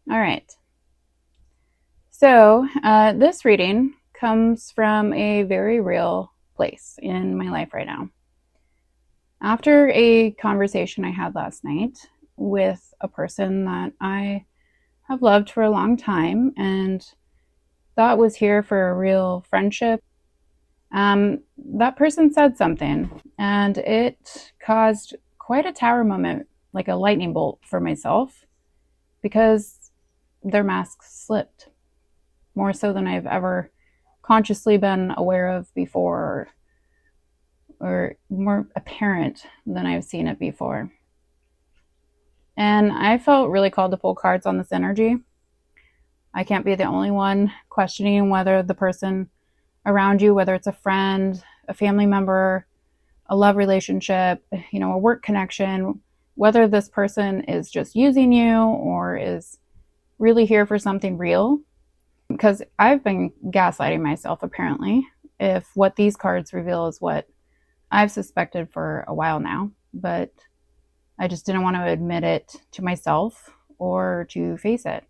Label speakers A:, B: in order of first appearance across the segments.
A: All right. So this reading comes from a very real place in my life right now. After a conversation I had last night with a person that I have loved for a long time and thought was here for a real friendship, that person said something and it caused quite a tower moment, like a lightning bolt for myself, because their mask slipped more so than I've ever consciously been aware of before, or more apparent than I've seen it before. And I felt really called to pull cards on this energy. I can't be the only one questioning whether the person around you, whether it's a friend, a family member, a love relationship, a work connection, whether this person is just using you or is really here for something real. Because I've been gaslighting myself, apparently, if what these cards reveal is what I've suspected for a while now, but I just didn't want to admit it to myself or to face it.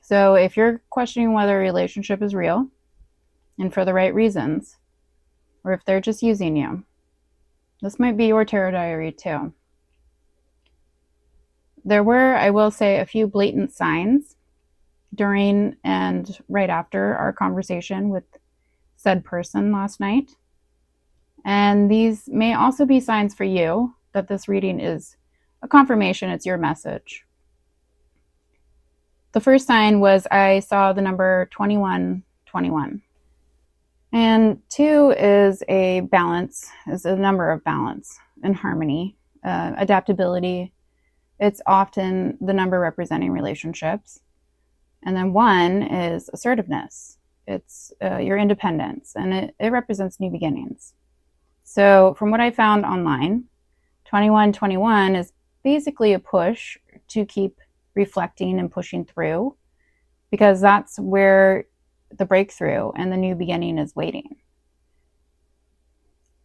A: So if you're questioning whether a relationship is real and for the right reasons, or if they're just using you, this might be your tarot diary too. There were, I will say, a few blatant signs during and right after our conversation with said person last night. And these may also be signs for you that this reading is a confirmation, it's your message. The first sign was I saw the number 2121. And 2 is a balance, is a number of balance and harmony, adaptability. It's often the number representing relationships. And then 1 is assertiveness. It's your independence, and it represents new beginnings. So from what I found online, 2121 is basically a push to keep reflecting and pushing through, because that's where the breakthrough and the new beginning is waiting.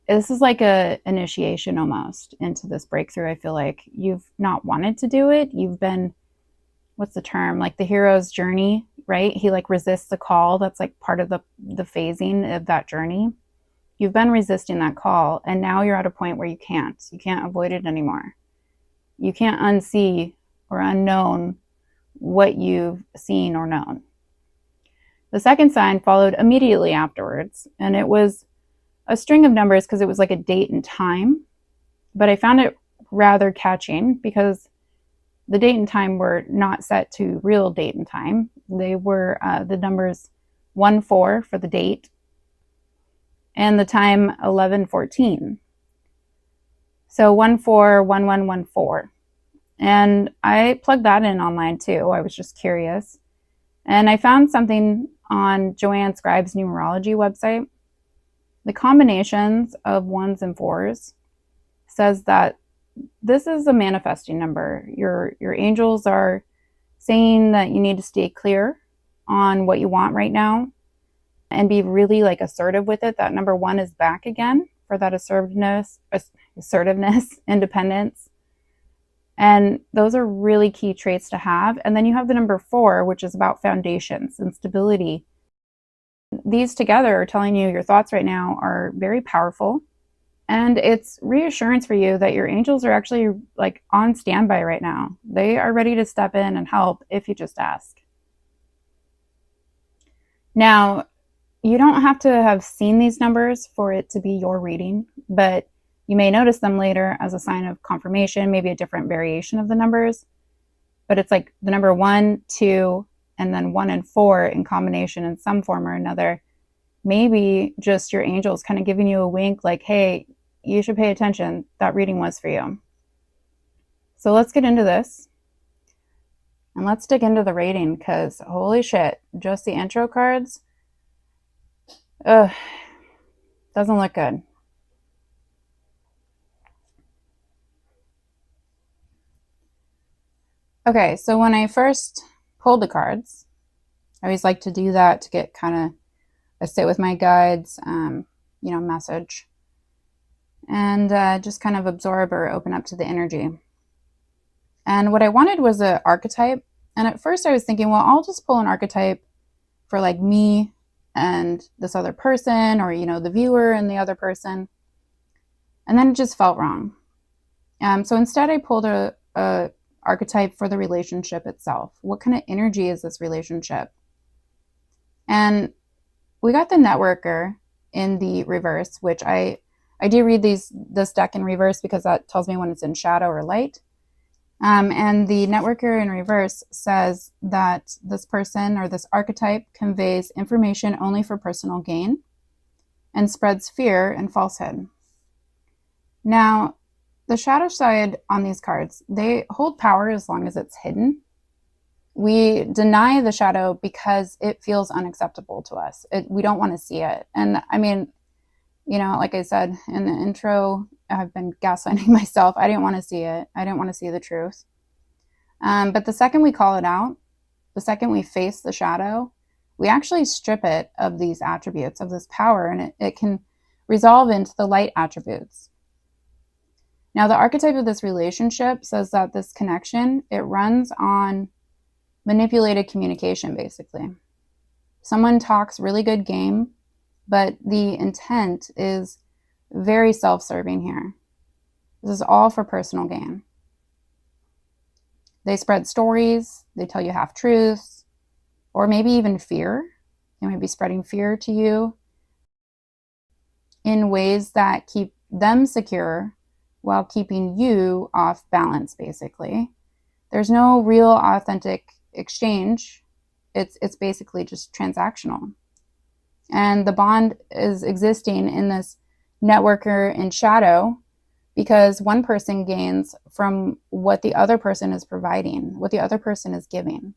A: This is like a initiation almost into this breakthrough. I feel like you've not wanted to do it. You've been, what's the term? Like the hero's journey, right? He like resists the call. That's like part of the phasing of that journey. You've been resisting that call, and now you're at a point where you can't avoid it anymore. You can't unsee or unknown what you've seen or known. The second sign followed immediately afterwards, and it was a string of numbers because it was like a date and time, but I found it rather catching because the date and time were not set to real date and time. They were the numbers 1-4 for the date and the time 11-14. So 141114. And I plugged that in online too. I was just curious. And I found something on Joanne Scribe's numerology website. The combinations of 1s and 4s says that this is a manifesting number. Your angels are saying that you need to stay clear on what you want right now and be really like assertive with it. That number 1 is back again for that assertiveness, independence. And those are really key traits to have. And then you have the number 4, which is about foundations and stability. These together are telling you your thoughts right now are very powerful. And it's reassurance for you that your angels are actually like on standby right now. They are ready to step in and help if you just ask. Now, you don't have to have seen these numbers for it to be your reading, but you may notice them later as a sign of confirmation, maybe a different variation of the numbers. But it's like the number 1, 2, and then 1 and 4 in combination in some form or another. Maybe just your angels kind of giving you a wink like, hey, you should pay attention. That reading was for you. So let's get into this. And let's dig into the rating, because holy shit, just the intro cards, doesn't look good. Okay, so when I first pulled the cards, I always like to do that to get kind of a sit with my guides, message, and just kind of absorb or open up to the energy. And what I wanted was an archetype And at first I was thinking, well, I'll just pull an archetype for like me and this other person, or, the viewer and the other person. And then it just felt wrong. So instead I pulled a archetype for the relationship itself. What kind of energy is this relationship? And we got the networker in the reverse, which I do read this deck in reverse because that tells me when it's in shadow or light. And the networker in reverse says that this person or this archetype conveys information only for personal gain and spreads fear and falsehood. Now, the shadow side on these cards, they hold power as long as it's hidden. We deny the shadow because it feels unacceptable to us. We don't want to see it. And I mean, like I said in the intro, I've been gaslighting myself. I didn't want to see it. I didn't want to see the truth. But the second we call it out, the second we face the shadow, we actually strip it of these attributes, of this power, and it can resolve into the light attributes. Now, the archetype of this relationship says that this connection, it runs on manipulated communication, basically. Someone talks really good game, but the intent is very self-serving here. This is all for personal gain. They spread stories, they tell you half-truths, or maybe even fear. They might be spreading fear to you in ways that keep them secure while keeping you off balance, basically. There's no real authentic exchange. It's basically just transactional. And the bond is existing in this networker in shadow because one person gains from what the other person is providing, what the other person is giving.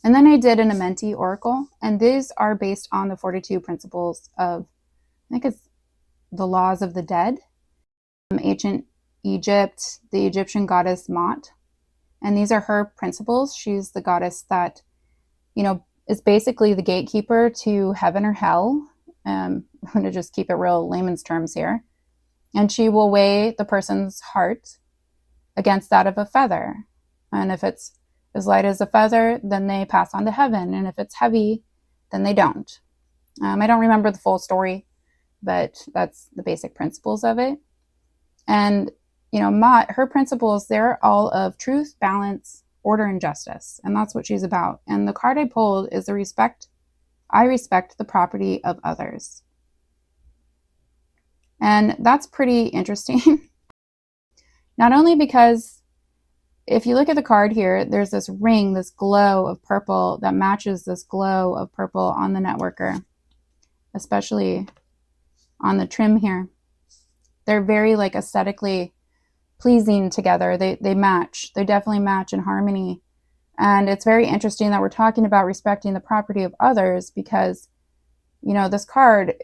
A: And then I did an Amenti oracle, and these are based on the 42 principles of, I think it's the laws of the dead, ancient Egypt, the Egyptian goddess Mot. And these are her principles. She's the goddess that, is basically the gatekeeper to heaven or hell. I'm going to just keep it real layman's terms here. And she will weigh the person's heart against that of a feather. And if it's as light as a feather, then they pass on to heaven. And if it's heavy, then they don't. I don't remember the full story, but that's the basic principles of it. And, Mott, her principles, they're all of truth, balance, order, and justice. And that's what she's about. And the card I pulled is I respect the property of others. And that's pretty interesting. Not only because if you look at the card here, there's this ring, this glow of purple that matches this glow of purple on the networker, especially on the trim here. They're very aesthetically pleasing together. They match. They definitely match in harmony. And it's very interesting that we're talking about respecting the property of others because, this card,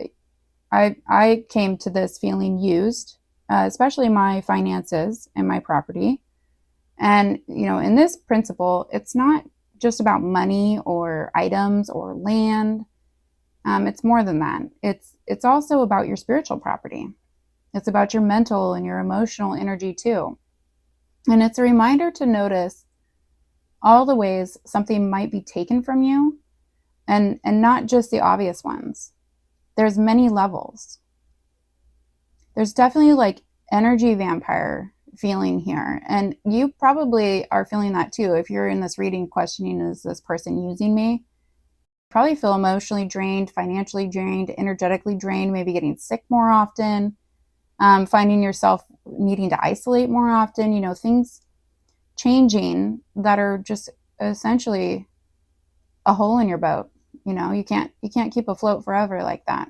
A: I came to this feeling used, especially my finances and my property. And, in this principle, it's not just about money or items or land. It's more than that. It's also about your spiritual property. It's about your mental and your emotional energy too. And it's a reminder to notice all the ways something might be taken from you and not just the obvious ones. There's many levels. There's definitely energy vampire feeling here. And you probably are feeling that too. If you're in this reading questioning, is this person using me? Probably feel emotionally drained, financially drained, energetically drained, maybe getting sick more often. Finding yourself needing to isolate more often, things changing that are just essentially a hole in your boat. You can't keep afloat forever like that.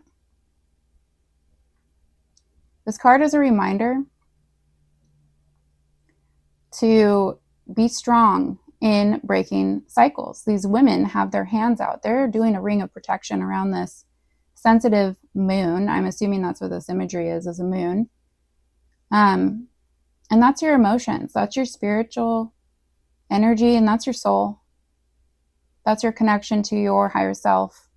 A: This card is a reminder to be strong in breaking cycles. These women have their hands out. They're doing a ring of protection around this sensitive moon. I'm assuming that's what this imagery is a moon. And that's your emotions. That's your spiritual energy, and that's your soul. That's your connection to your higher self.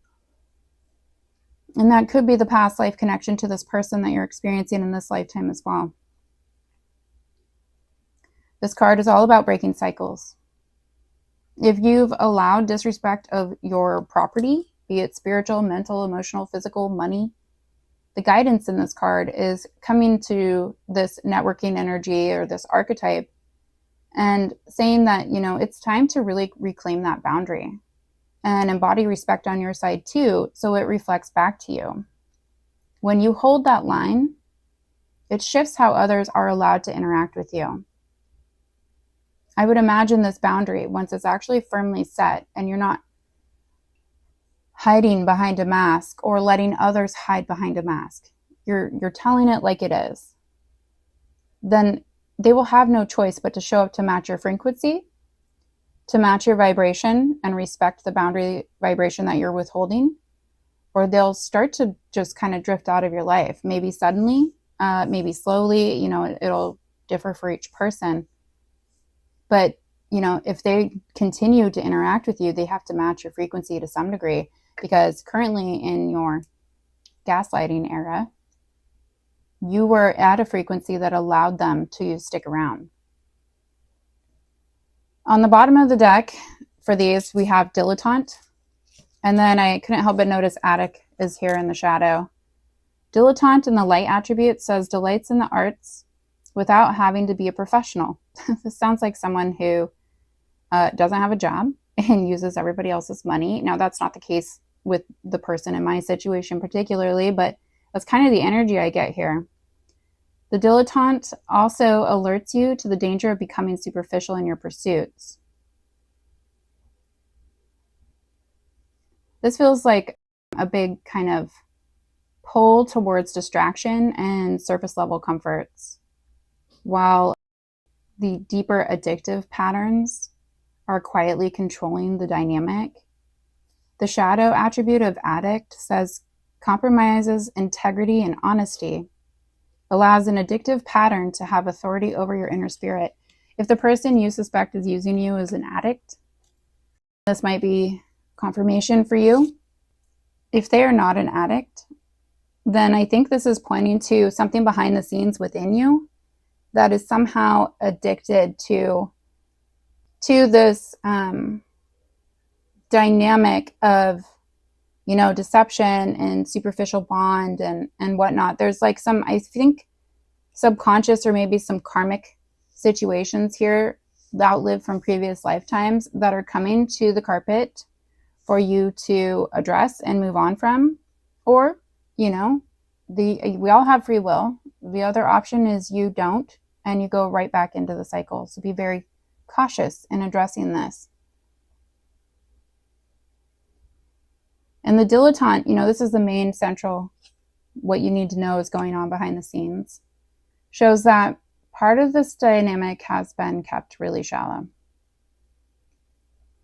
A: And that could be the past life connection to this person that you're experiencing in this lifetime as well. This card is all about breaking cycles. If you've allowed disrespect of your property, be it spiritual, mental, emotional, physical, money, the guidance in this card is coming to this networking energy or this archetype and saying that, it's time to really reclaim that boundary and embody respect on your side too, so it reflects back to you. When you hold that line, it shifts how others are allowed to interact with you. I would imagine this boundary, once it's actually firmly set and you're not hiding behind a mask or letting others hide behind a mask, you're telling it like it is, then they will have no choice but to show up to match your frequency, to match your vibration and respect the boundary vibration that you're withholding, or they'll start to just kind of drift out of your life, maybe suddenly, maybe slowly. It'll differ for each person. But, if they continue to interact with you, they have to match your frequency to some degree, because currently in your gaslighting era, you were at a frequency that allowed them to stick around. On the bottom of the deck for these, we have dilettante. And then I couldn't help but notice addict is here in the shadow. Dilettante in the light attribute says delights in the arts without having to be a professional. This sounds like someone who doesn't have a job and uses everybody else's money. Now, that's not the case with the person in my situation particularly, but that's kind of the energy I get here. The dilettante also alerts you to the danger of becoming superficial in your pursuits. This feels like a big kind of pull towards distraction and surface level comforts, while the deeper addictive patterns are quietly controlling the dynamic. The shadow attribute of addict says compromises integrity and honesty, allows an addictive pattern to have authority over your inner spirit. If the person you suspect is using you as an addict, this might be confirmation for you. If they are not an addict, then I think this is pointing to something behind the scenes within you that is somehow addicted to this dynamic of, deception and superficial bond and whatnot. There's like some, I think, subconscious or maybe some karmic situations here that outlived from previous lifetimes that are coming to the carpet for you to address and move on from. Or, we all have free will. The other option is you don't, and you go right back into the cycle. So be very cautious in addressing this. And the dilettante, this is the main central, what you need to know is going on behind the scenes, shows that part of this dynamic has been kept really shallow.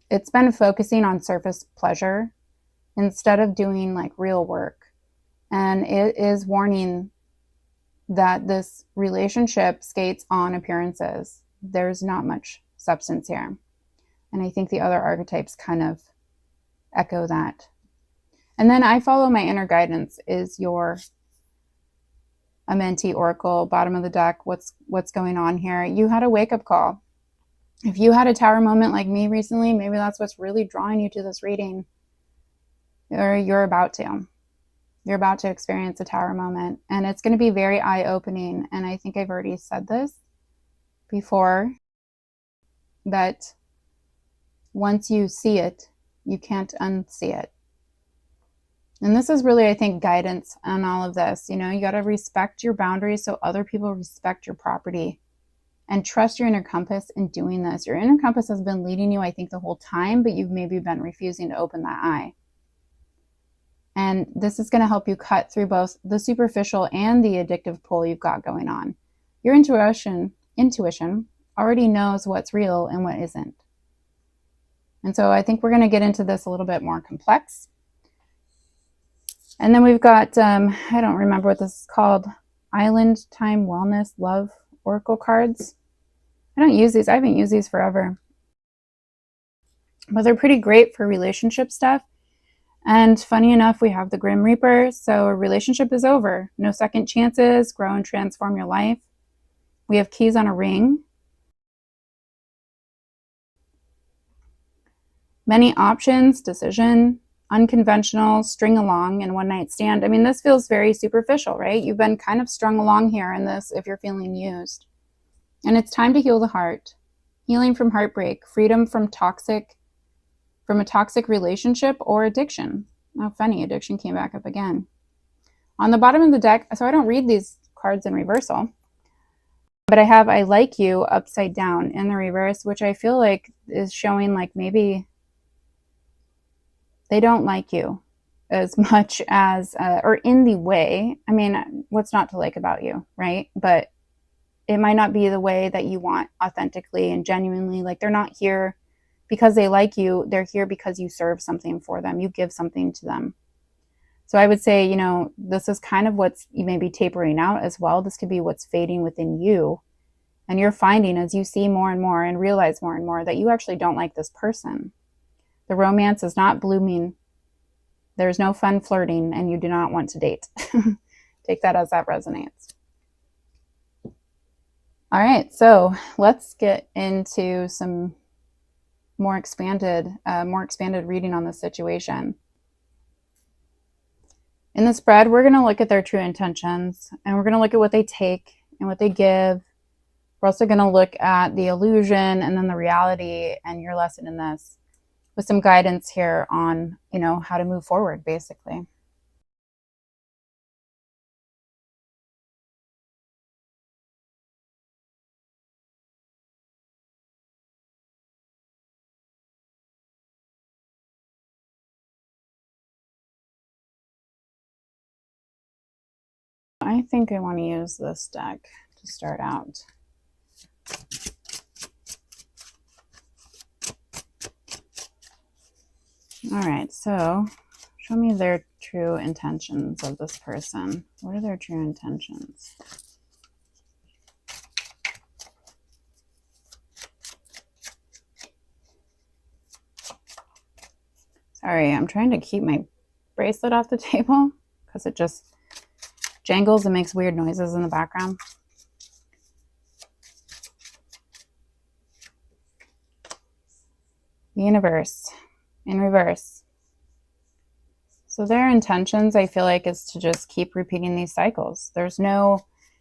A: It's been focusing on surface pleasure instead of doing like real work. And it is warning that this relationship skates on appearances. There's not much substance here. And I think the other archetypes kind of echo that. And then I follow my inner guidance is your Amenti Oracle, bottom of the deck. What's going on here? You had a wake-up call. If you had a tower moment like me recently, maybe that's what's really drawing you to this reading. Or you're about to. You're about to experience a tower moment. And it's going to be very eye-opening. And I think I've already said this before, that once you see it, you can't unsee it. And this is really, I think, guidance on all of this. You got to respect your boundaries so other people respect your property, and trust your inner compass in doing this. Your inner compass has been leading you, I think, the whole time, but you've maybe been refusing to open that eye. And this is going to help you cut through both the superficial and the addictive pull you've got going on. Your intuition already knows what's real and what isn't. And so I think we're going to get into this a little bit more complex. And then we've got, I don't remember what this is called, Island Time Wellness Love Oracle cards. I don't use these. I haven't used these forever. But they're pretty great for relationship stuff. And funny enough, we have the Grim Reaper. So a relationship is over. No second chances. Grow and transform your life. We have keys on a ring. Many options, decision, unconventional, string along, and one night stand. I mean, this feels very superficial, right? You've been kind of strung along here in this if you're feeling used. And it's time to heal the heart. Healing from heartbreak, freedom from a toxic relationship or addiction. Oh, funny, addiction came back up again. On the bottom of the deck, so I don't read these cards in reversal, but I have I like you upside down in the reverse, which I feel like is showing like maybe they don't like you as much as, or in the way. I mean, what's not to like about you, right? But it might not be the way that you want authentically and genuinely. Like they're not here because they like you. They're here because you serve something for them. You give something to them. So I would say, you know, this is kind of what's you may be tapering out as well. This could be what's fading within you. And you're finding as you see more and more and realize more and more that you actually don't like this person. The romance is not blooming. There's no fun flirting and you do not want to date. Take that as that resonates. All right, so let's get into some more expanded reading on this situation. In the spread, we're going to look at their true intentions, and we're going to look at what they take and what they give. We're also going to look at the illusion and then the reality and your lesson in this with some guidance here on, you know, how to move forward, basically. I think I want to use this deck to start out. All right, so show me their true intentions of this person. What are their true intentions? Sorry, I'm trying to keep my bracelet off the table because it just jangles and makes weird noises in the background. The universe in reverse. So their intentions, I feel like, is to just keep repeating these cycles. There's no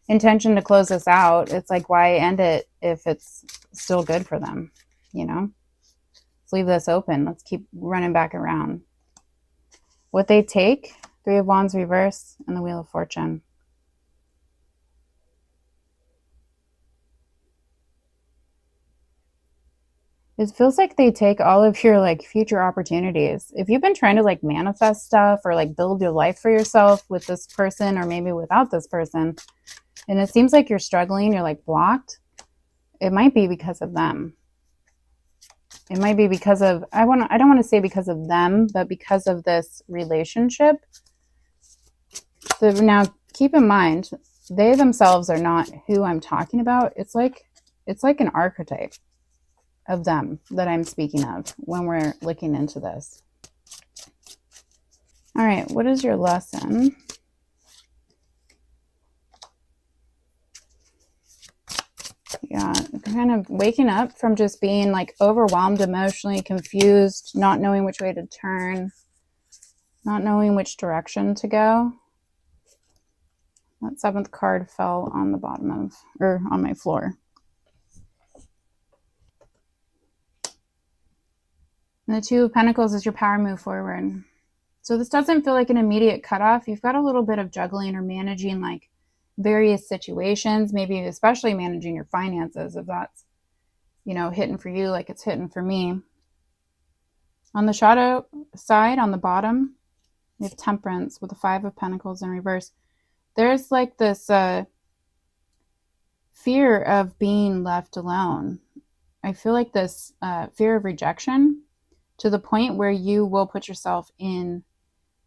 A: intention to close this out. It's like, why end it if it's still good for them, you know? Let's leave this open. Let's keep running back around. What they take, 3 of Wands reverse and the Wheel of Fortune. It feels like they take all of your like future opportunities. If you've been trying to like manifest stuff or like build your life for yourself with this person or maybe without this person, and it seems like you're struggling, you're like blocked, it might be because of them. It might be because of, I don't want to say because of them, but because of this relationship. So now keep in mind, they themselves are not who I'm talking about. It's like an archetype of them that I'm speaking of when we're looking into this. All right, what is your lesson? Yeah, kind of waking up from just being like overwhelmed, emotionally confused, not knowing which way to turn, not knowing which direction to go. That 7th card fell on the bottom of, or on my floor. And the 2 of Pentacles is your power move forward. So this doesn't feel like an immediate cutoff. You've got a little bit of juggling or managing like various situations, maybe especially managing your finances if that's, you know, hitting for you like it's hitting for me. On the shadow side, on the bottom, we have Temperance with the 5 of Pentacles in reverse. There's like this fear of being left alone. I feel like this fear of rejection to the point where you will put yourself in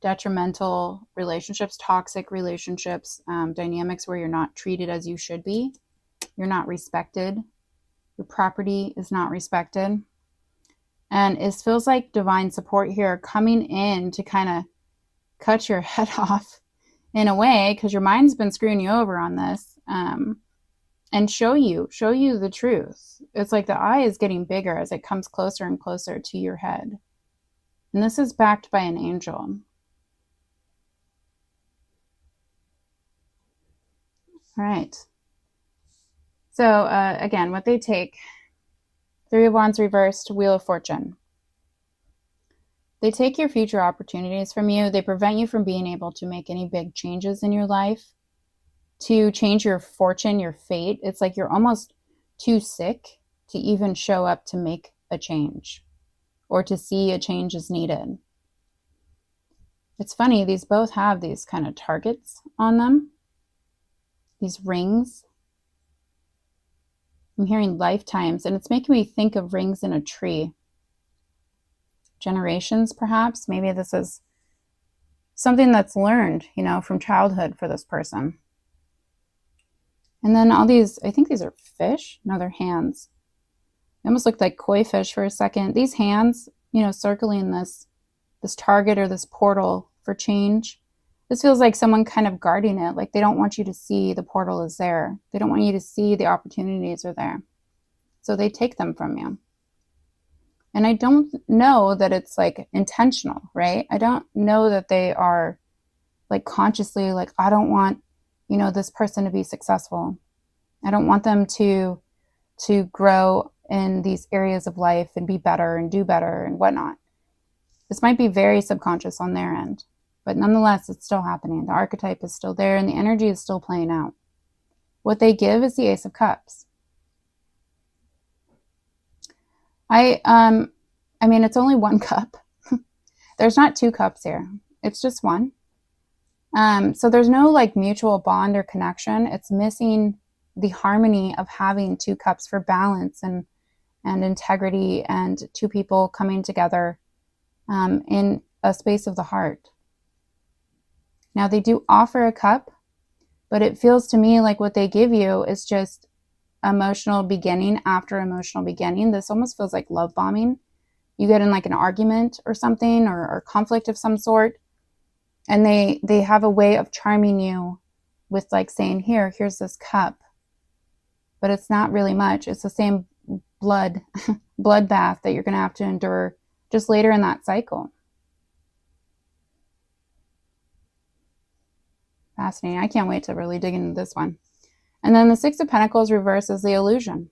A: detrimental relationships, toxic relationships, dynamics where you're not treated as you should be. You're not respected. Your property is not respected. And it feels like divine support here coming in to kind of cut your head off in a way, because your mind's been screwing you over on this, and show you the truth. It's like the eye is getting bigger as it comes closer and closer to your head. And this is backed by an angel. All right. So again, what they take, Three of Wands reversed, Wheel of Fortune. They take your future opportunities from you. They prevent you from being able to make any big changes in your life, to change your fortune, your fate. It's like you're almost too sick to even show up to make a change or to see a change is needed. It's funny, these both have these kind of targets on them, these rings. I'm hearing lifetimes, and it's making me think of rings in a tree. Generations, perhaps. Maybe this is something that's learned, from childhood for this person. And then all these, I think these are fish. No, they're hands. They almost looked like koi fish for a second. These hands, circling this target or this portal for change. This feels like someone kind of guarding it. Like they don't want you to see the portal is there. They don't want you to see the opportunities are there. So they take them from you. And I don't know that it's like intentional, right? I don't know that they are like consciously like, I don't want, this person to be successful. I don't want them to grow in these areas of life and be better and do better and whatnot. This might be very subconscious on their end, but nonetheless, it's still happening. The archetype is still there and the energy is still playing out. What they give is the Ace of Cups. I mean, it's only one cup. There's not two cups here. It's just one. So there's no like mutual bond or connection. It's missing the harmony of having two cups for balance and integrity and two people coming together in a space of the heart. Now they do offer a cup, but it feels to me like what they give you is just emotional beginning after emotional beginning. This almost feels like love bombing. You get in like an argument or something or conflict of some sort, and they have a way of charming you with like saying, here's this cup. But it's not really much. It's the same bloodbath that you're going to have to endure just later in that cycle. Fascinating. I can't wait to really dig into this one. And then the Six of Pentacles reverse is the illusion.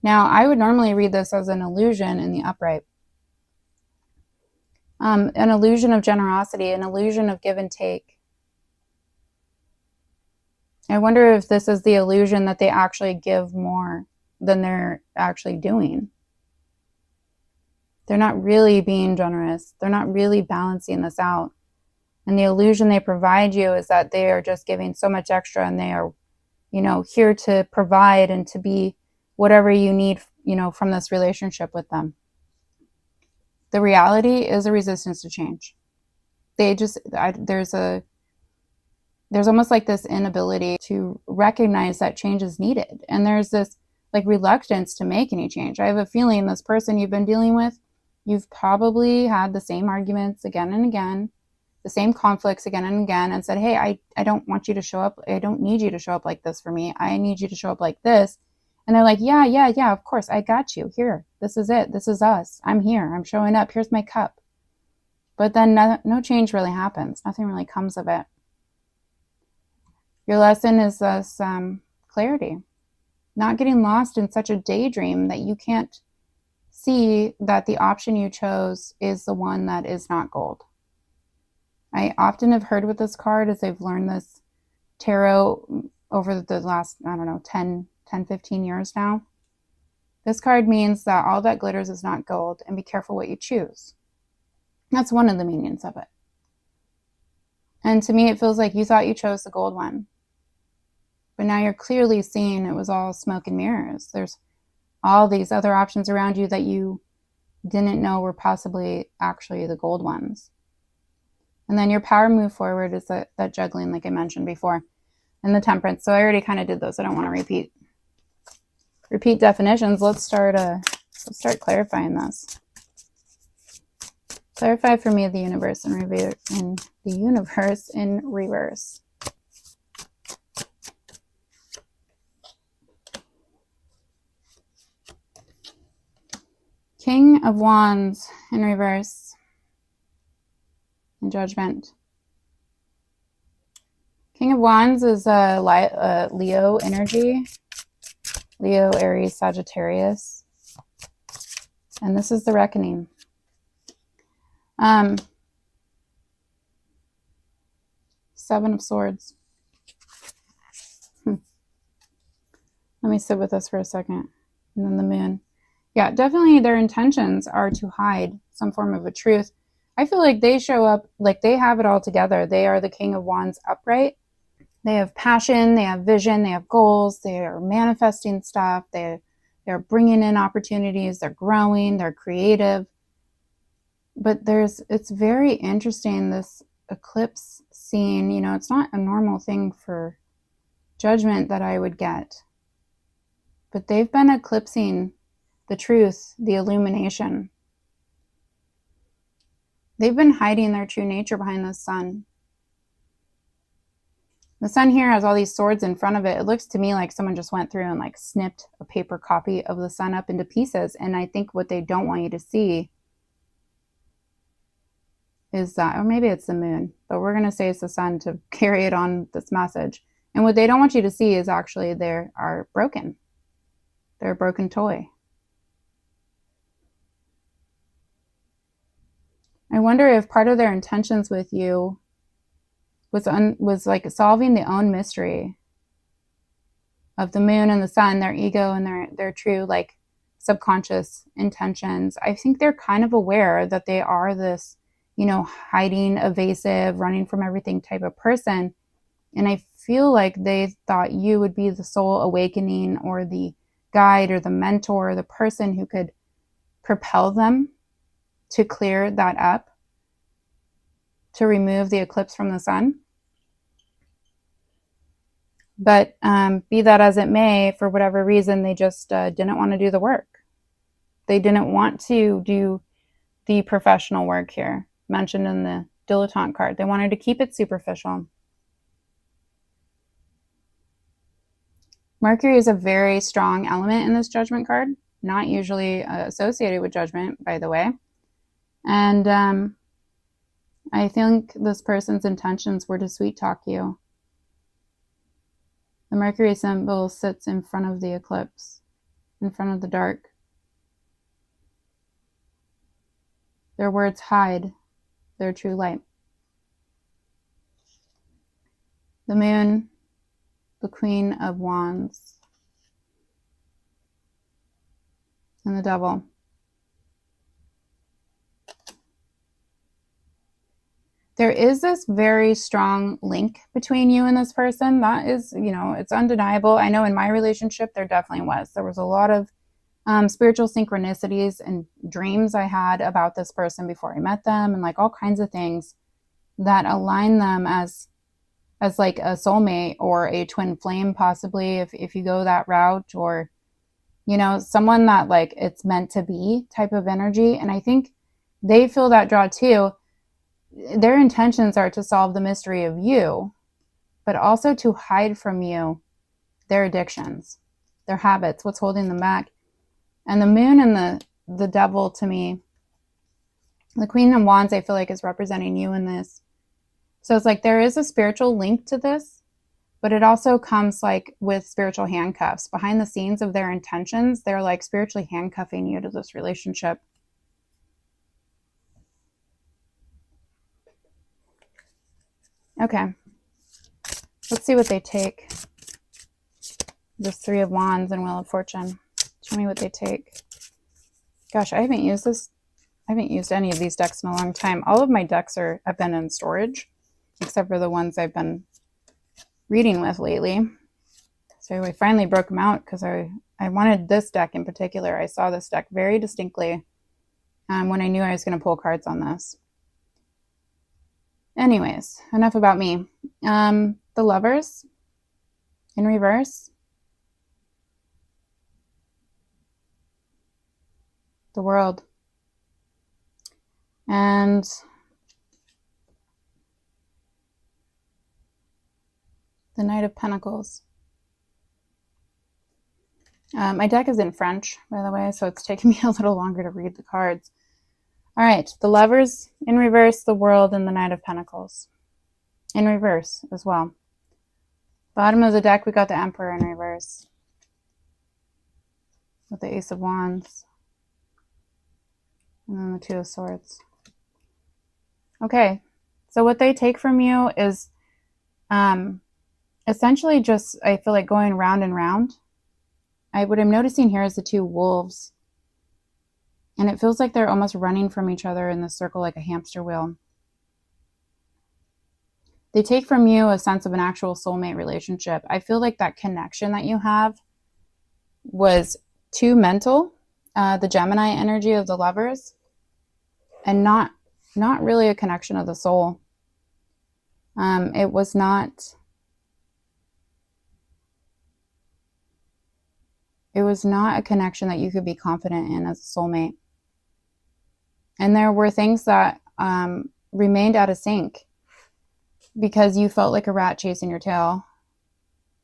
A: Now, I would normally read this as an illusion in the upright. An illusion of generosity, an illusion of give and take. I wonder if this is the illusion that they actually give more than they're actually doing. They're not really being generous. They're not really balancing this out. And the illusion they provide you is that they are just giving so much extra and they are, here to provide and to be whatever you need, from this relationship with them. The reality is a resistance to change. There's almost like this inability to recognize that change is needed. And there's this like reluctance to make any change. I have a feeling this person you've been dealing with, you've probably had the same arguments again and again, the same conflicts again and again, and said, hey, I don't want you to show up. I don't need you to show up like this for me. I need you to show up like this. And they're like, yeah, of course. I got you. Here, this is it. This is us. I'm here. I'm showing up. Here's my cup. But then no change really happens. Nothing really comes of it. Your lesson is this clarity. Not getting lost in such a daydream that you can't see that the option you chose is the one that is not gold. I often have heard with this card, as I've learned this tarot over the last, 10, 15 years now. This card means that all that glitters is not gold, and be careful what you choose. That's one of the meanings of it. And to me, it feels like you thought you chose the gold one. But now you're clearly seeing it was all smoke and mirrors. There's all these other options around you that you didn't know were possibly actually the gold ones. And then your power move forward is that juggling, like I mentioned before, and the temperance. So I already kind of did those. I don't want to repeat definitions. Let's start clarifying this. Clarify for me the universe in reverse. King of Wands in reverse in Judgment. King of Wands is a Leo energy. Leo, Aries, Sagittarius. And this is the reckoning. Seven of Swords. Let me sit with this for a second. And then the Moon. Yeah, definitely their intentions are to hide some form of a truth. I feel like they show up like they have it all together. They are the King of Wands upright. They have passion, they have vision, they have goals, they are manifesting stuff, they're bringing in opportunities, they're growing, they're creative. But it's very interesting, this eclipse scene. You know, it's not a normal thing for Judgment that I would get. But they've been eclipsing the truth, the illumination. They've been hiding their true nature behind the sun. The sun here has all these swords in front of it. It looks to me like someone just went through and like snipped a paper copy of the sun up into pieces. And I think what they don't want you to see is that, or maybe it's the moon, but we're going to say it's the sun to carry it on this message. And what they don't want you to see is actually they are broken. They're a broken toy. I wonder if part of their intentions with you was like solving the own mystery of the moon and the sun, their ego and their true like subconscious intentions. I think they're kind of aware that they are this, you know, hiding, evasive, running from everything type of person. And I feel like they thought you would be the soul awakening or the guide or the mentor, or the person who could propel them to clear that up, to remove the eclipse from the sun. But be that as it may, for whatever reason, they just didn't want to do the work. They didn't want to do the professional work here, mentioned in the dilettante card. They wanted to keep it superficial. Mercury is a very strong element in this Judgment card, not usually associated with Judgment, by the way. And I think this person's intentions were to sweet talk you. The Mercury symbol sits in front of the eclipse, in front of the dark. Their words hide their true light. The Moon, the Queen of Wands, and the Devil. There is this very strong link between you and this person. That is, you know, it's undeniable. I know in my relationship, there definitely was. There was a lot of spiritual synchronicities and dreams I had about this person before I met them, and like all kinds of things that align them as like a soulmate or a twin flame, possibly, if you go that route, or, you know, someone that like it's meant to be type of energy. And I think they feel that draw too. Their intentions are to solve the mystery of you, but also to hide from you their addictions, their habits, what's holding them back. And the Moon and the Devil, to me, the Queen of Wands, I feel like is representing you in this. So it's like there is a spiritual link to this, but it also comes like with spiritual handcuffs. Behind the scenes of their intentions, they're like spiritually handcuffing you to this relationship. Okay, let's see what they take. This Three of Wands and Wheel of Fortune. Show me what they take. Gosh, I haven't used this. I haven't used any of these decks in a long time. All of my decks have been in storage, except for the ones I've been reading with lately. So I finally broke them out because I wanted this deck in particular. I saw this deck very distinctly when I knew I was going to pull cards on this. Anyways, enough about me. The Lovers in reverse. The World. And the Knight of Pentacles. My deck is in French, by the way, so it's taking me a little longer to read the cards. All right, the Lovers in reverse, the World, and the Knight of Pentacles in reverse as well. Bottom of the deck, we got the Emperor in reverse with the Ace of Wands, and then the Two of Swords. Okay, so what they take from you is essentially just, I feel like, going round and round. What I'm noticing here is the two wolves, and it feels like they're almost running from each other in this circle like a hamster wheel. They take from you a sense of an actual soulmate relationship. I feel like that connection that you have was too mental, the Gemini energy of the Lovers, and not really a connection of the soul. It was not a connection that you could be confident in as a soulmate. And there were things that remained out of sync because you felt like a rat chasing your tail,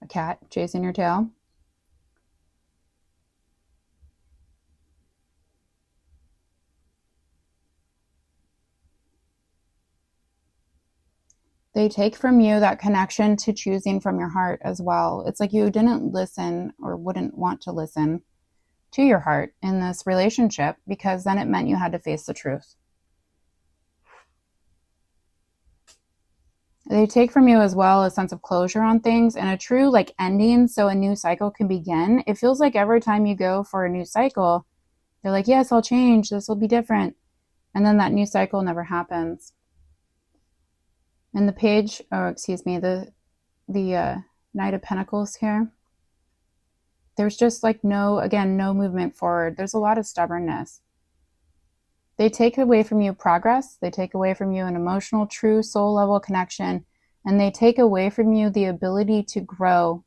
A: a cat chasing your tail. They take from you that connection to choosing from your heart as well. It's like you didn't listen or wouldn't want to listen to your heart in this relationship because then it meant you had to face the truth. They take from you as well a sense of closure on things and a true like ending so a new cycle can begin. It feels like every time you go for a new cycle, they're like, yes, I'll change. This will be different. And then that new cycle never happens. And the page, the Knight of Pentacles here, there's just like no movement forward. There's a lot of stubbornness. They take away from you progress. They take away from you an emotional, true soul level connection. And they take away from you the ability to grow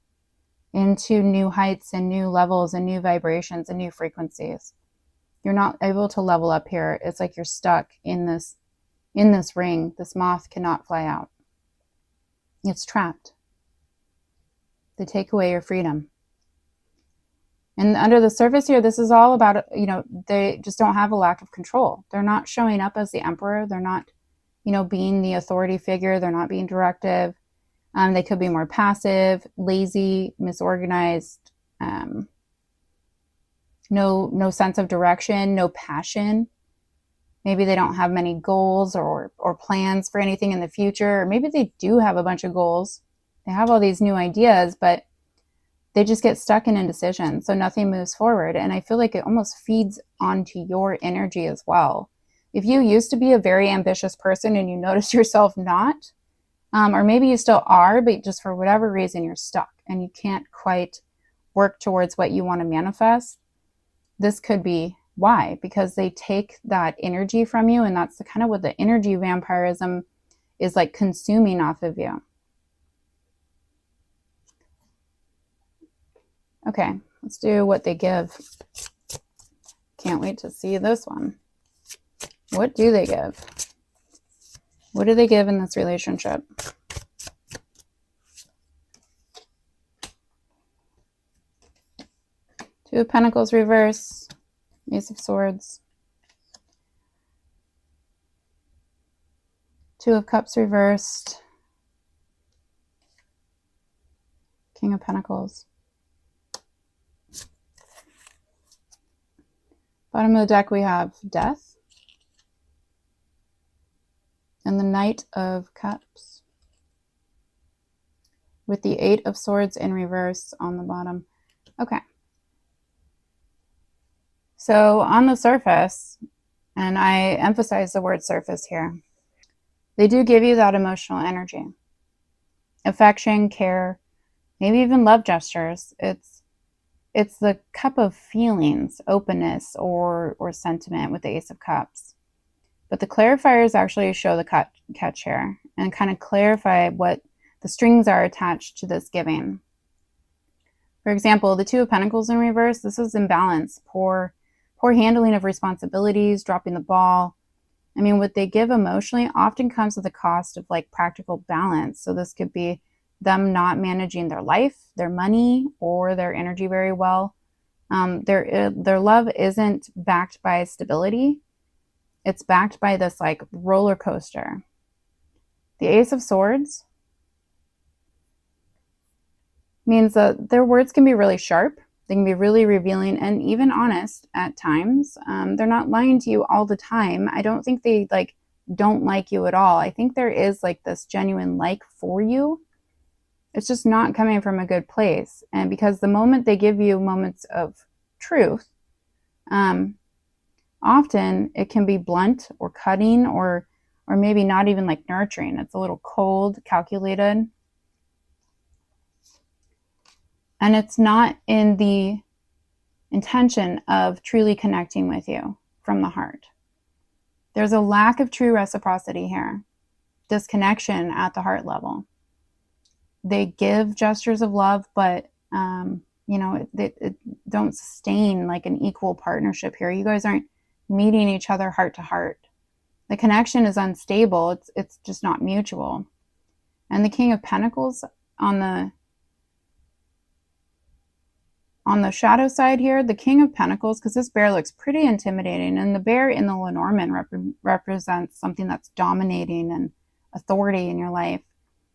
A: into new heights and new levels and new vibrations and new frequencies. You're not able to level up here. It's like you're stuck in this ring. This moth cannot fly out. It's trapped. They take away your freedom. And under the surface here, this is all about, they just don't have a lack of control. They're not showing up as the emperor. They're not, being the authority figure. They're not being directive. They could be more passive, lazy, misorganized, no sense of direction, no passion. Maybe they don't have many goals or plans for anything in the future. Or maybe they do have a bunch of goals. They have all these new ideas, but they just get stuck in indecision. So nothing moves forward. And I feel like it almost feeds onto your energy as well. If you used to be a very ambitious person and you notice yourself not, or maybe you still are, but just for whatever reason you're stuck and you can't quite work towards what you want to manifest, this could be why, because they take that energy from you, and that's the kind of what the energy vampirism is like, consuming off of you. Okay, let's do what they give. Can't wait to see this one. What do they give? What do they give in this relationship? Two of Pentacles reverse, Ace of Swords, Two of Cups reversed, King of Pentacles. Bottom of the deck, we have Death and the Knight of Cups with the Eight of Swords in reverse on the bottom. Okay. So on the surface, and I emphasize the word surface here, they do give you that emotional energy, affection, care, maybe even love gestures. It's the cup of feelings, openness, or sentiment with the Ace of Cups. But the clarifiers actually show the catch here and kind of clarify what the strings are attached to this giving. For example, the Two of Pentacles in reverse, this is imbalance, poor handling of responsibilities, dropping the ball. I mean, what they give emotionally often comes at the cost of like practical balance. So this could be them not managing their life, their money, or their energy very well. Their love isn't backed by stability. It's backed by this like roller coaster. The Ace of Swords means that their words can be really sharp. They can be really revealing and even honest at times. They're not lying to you all the time. I don't think they like don't like you at all. I think there is like this genuine like for you. It's just not coming from a good place. And because the moment they give you moments of truth, often it can be blunt or cutting or maybe not even like nurturing. It's a little cold, calculated. And it's not in the intention of truly connecting with you from the heart. There's a lack of true reciprocity here, disconnection at the heart level. They give gestures of love, but it don't sustain like an equal partnership here. You guys aren't meeting each other heart to heart. The connection is unstable. It's just not mutual. And the King of Pentacles on the shadow side here, the King of Pentacles, because this bear looks pretty intimidating, and the bear in the Lenormand represents something that's dominating and authority in your life.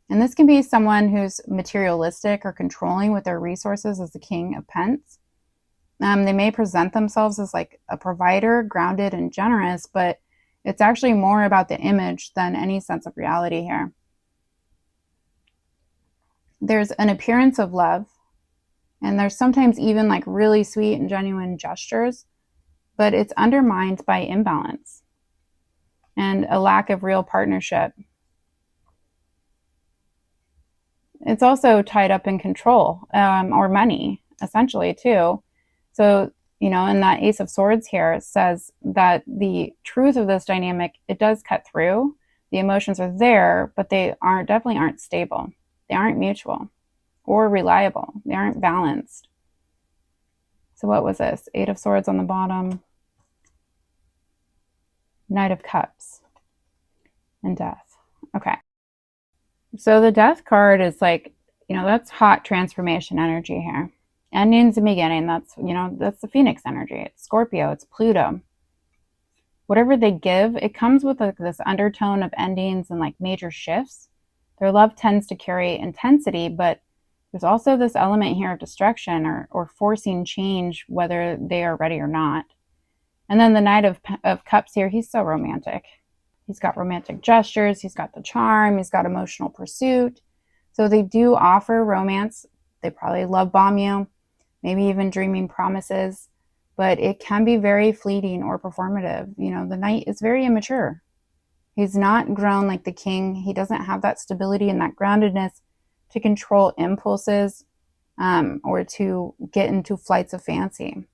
A: And this can be someone who's materialistic or controlling with their resources as the King of Pence. They may present themselves as like a provider, grounded and generous, but it's actually more about the image than any sense of reality here. There's an appearance of love, and there's sometimes even like really sweet and genuine gestures, but it's undermined by imbalance and a lack of real partnership. It's also tied up in control or money, essentially, too. So, in that Ace of Swords here, it says that the truth of this dynamic, it does cut through. The emotions are there, but they definitely aren't stable. They aren't mutual or reliable. They aren't balanced. So what was this? Eight of Swords on the bottom. Knight of Cups. And Death. Okay. So the Death card is like, that's hot transformation energy here. Endings and beginning, that's the Phoenix energy. It's Scorpio, it's Pluto. Whatever they give, it comes with like this undertone of endings and like major shifts. Their love tends to carry intensity, but there's also this element here of destruction or forcing change, whether they are ready or not. And then the Knight of Cups here, he's so romantic. He's got romantic gestures, he's got the charm, he's got emotional pursuit. So they do offer romance. They probably love bomb you, maybe even dreaming promises, but it can be very fleeting or performative. The Knight is very immature. He's not grown like the King. He doesn't have that stability and that groundedness to control impulses or to get into flights of fancy.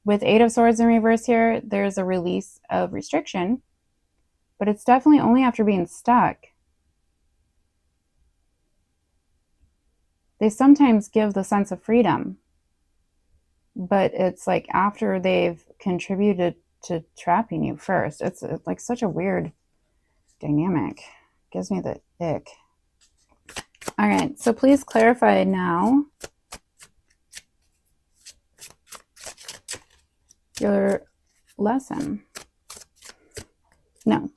A: With Eight of Swords in reverse here, there's a release of restriction, but it's definitely only after being stuck. They sometimes give the sense of freedom, but it's like after they've contributed to trapping you first. It's like such a weird dynamic. Gives me the ick. All right, so please clarify now your lesson. No,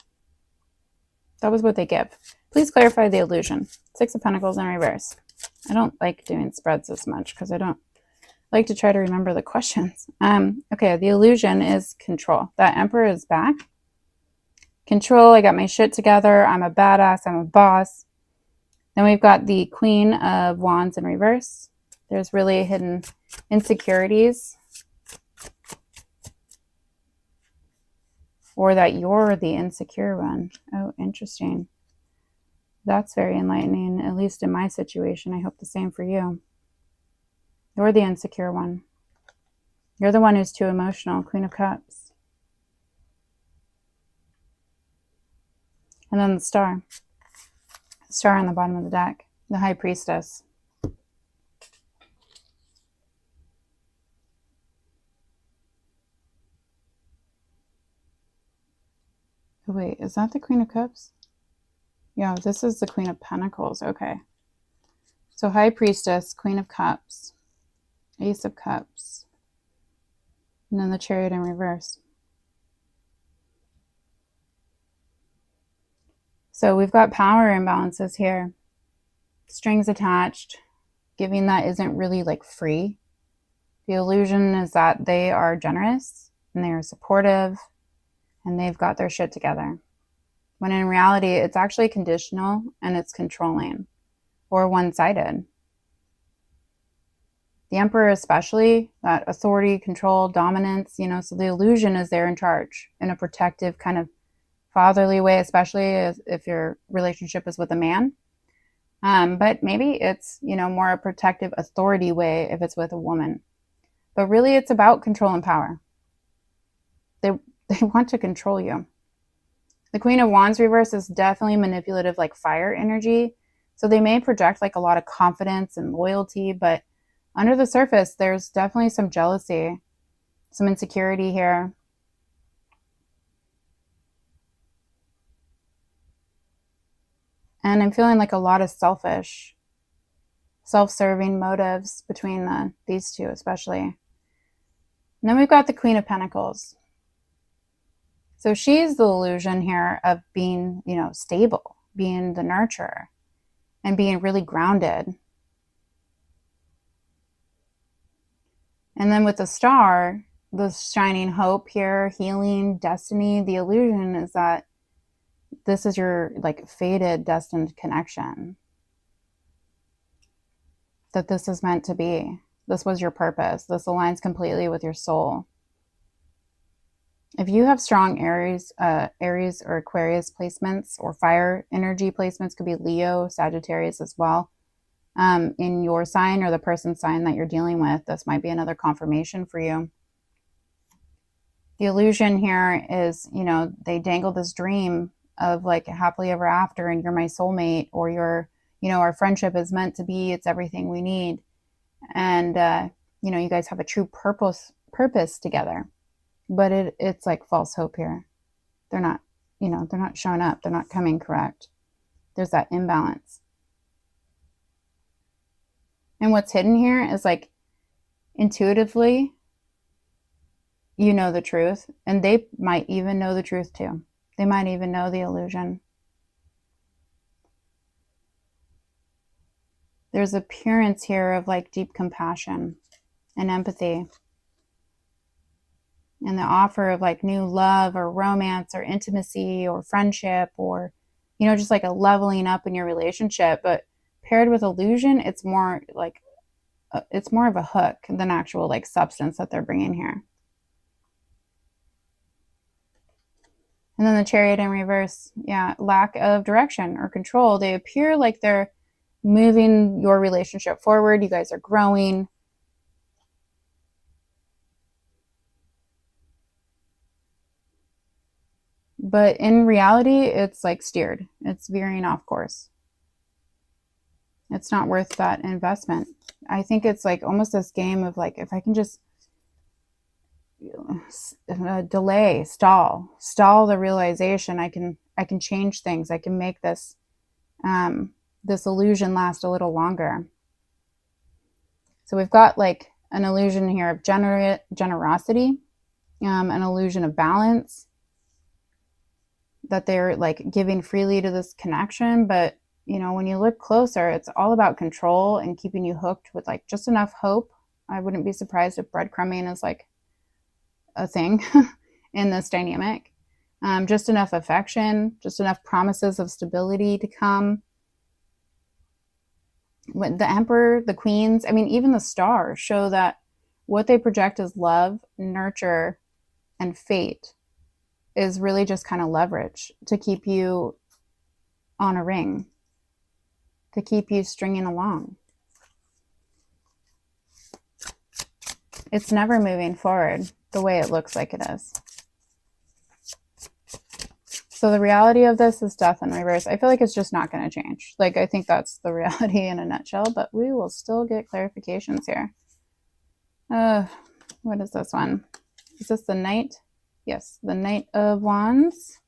A: that was what they give. Please clarify the illusion. Six of Pentacles in reverse. I don't like doing spreads this much because I don't like to try to remember the questions. Okay, the illusion is control. That Emperor is back. Control, I got my shit together. I'm a badass. I'm a boss. Then we've got the Queen of Wands in reverse. There's really hidden insecurities. Or that you're the insecure one. Oh, interesting. That's very enlightening, at least in my situation. I hope the same for you. You're the insecure one. You're the one who's too emotional. Queen of Cups. And then the Star. The Star on the bottom of the deck. The High Priestess. Oh, wait, is that the Queen of Cups? Yeah, this is the Queen of Pentacles. Okay. So High Priestess, Queen of Cups, Ace of Cups, And then the Chariot in reverse. So we've got power imbalances here. Strings attached, giving that isn't really like free. The illusion is that they are generous and they are supportive and they've got their shit together. When in reality, it's actually conditional and it's controlling or one-sided. The Emperor especially, that authority, control, dominance, so the illusion is they're in charge in a protective kind of fatherly way, especially if your relationship is with a man. But maybe it's, more a protective authority way if it's with a woman. But really it's about control and power. They want to control you. The Queen of Wands reverse is definitely manipulative, like fire energy. So they may project like a lot of confidence and loyalty, but under the surface, there's definitely some jealousy, some insecurity here. And I'm feeling like a lot of selfish, self-serving motives between these two especially. And then we've got the Queen of Pentacles. So she's the illusion here of being, stable, being the nurturer, and being really grounded. And then with the Star, the shining hope here, healing, destiny, the illusion is that this is your like fated, destined connection. That this is meant to be. This was your purpose. This aligns completely with your soul. If you have strong Aries or Aquarius placements, or fire energy placements, could be Leo, Sagittarius as well, in your sign or the person's sign that you're dealing with, this might be another confirmation for you. The illusion here is, they dangle this dream of like happily ever after and you're my soulmate, or you're, our friendship is meant to be, it's everything we need. And, you guys have a true purpose together. But it's like false hope here. They're not, they're not showing up. They're not coming correct. There's that imbalance. And what's hidden here is like intuitively, you know the truth. And they might even know the truth too. They might even know the illusion. There's appearance here of like deep compassion and empathy. And the offer of like new love or romance or intimacy or friendship, or, just like a leveling up in your relationship. But paired with illusion, it's more like, it's more of a hook than actual like substance that they're bringing here. And then the Chariot in reverse, lack of direction or control. They appear like they're moving your relationship forward. You guys are growing. But in reality, it's like steered. It's veering off course. It's not worth that investment. I think it's like almost this game of like, if I can just delay, stall the realization, I can change things. I can make this this illusion last a little longer. So we've got like an illusion here of generosity, an illusion of balance, that they're like giving freely to this connection. But when you look closer, it's all about control and keeping you hooked with like just enough hope. I wouldn't be surprised if breadcrumbing is like a thing in this dynamic. Just enough affection, just enough promises of stability to come. With the Emperor, the Queens, even the Star show that what they project as love, nurture, and fate is really just kind of leverage to keep you on a ring, to keep you stringing along. It's never moving forward the way it looks like it is. So the reality of this is death in reverse. I feel like it's just not going to change. Like, I think that's the reality in a nutshell, but we will still get clarifications here. What is this one? Is this the Knight? Yes, the Knight of Wands.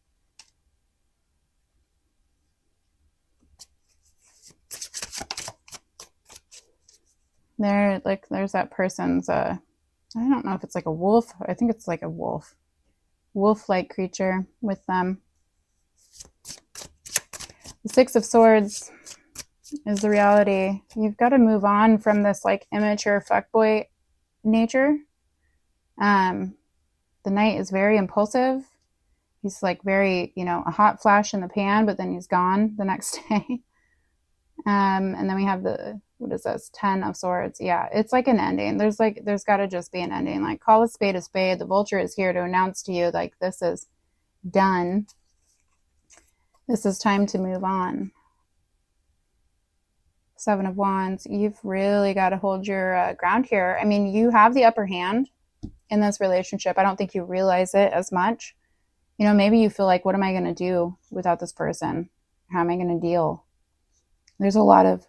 A: There's that person's I don't know if it's like a wolf. I think it's like a wolf. Wolf-like creature with them. The Six of Swords is the reality. You've got to move on from this like immature fuckboy nature. The Knight is very impulsive. He's like very, a hot flash in the pan, but then he's gone the next day. And then we have what is this? 10 of Swords. Yeah, it's like an ending. There's got to just be an ending. Like, call a spade a spade. The Vulture is here to announce to you, like, this is done. This is time to move on. Seven of Wands. You've really got to hold your ground here. I mean, you have the upper hand in this relationship. I don't think you realize it as much. Maybe you feel like, what am I going to do without this person? How am I going to deal? There's a lot of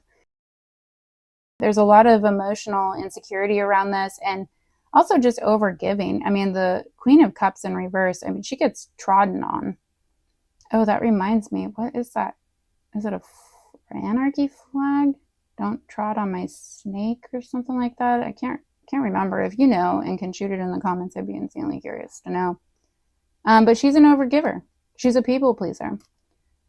A: emotional insecurity around this, and also just over giving. I mean, the Queen of Cups in reverse, I mean, she gets trodden on. Oh, that reminds me. What is that? Is it a anarchy flag? Don't trot on my snake or something like that. I can't remember. If you know and can shoot it in the comments, I'd be insanely curious to know. But she's an overgiver. She's a people pleaser.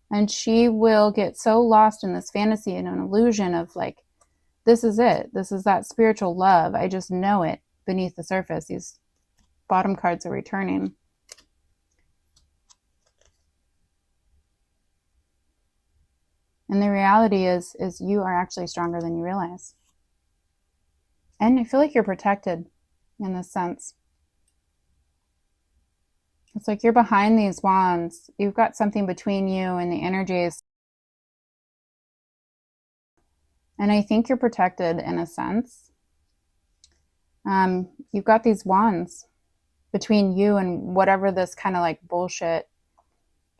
A: And she will get so lost in this fantasy and an illusion of like, this is it. This is that spiritual love. I just know it beneath the surface. These bottom cards are returning. And the reality is you are actually stronger than you realize. And I feel like you're protected in this sense. It's like you're behind these wands. You've got something between you and the energies. And I think you're protected in a sense. You've got these wands between you and whatever this kind of like bullshit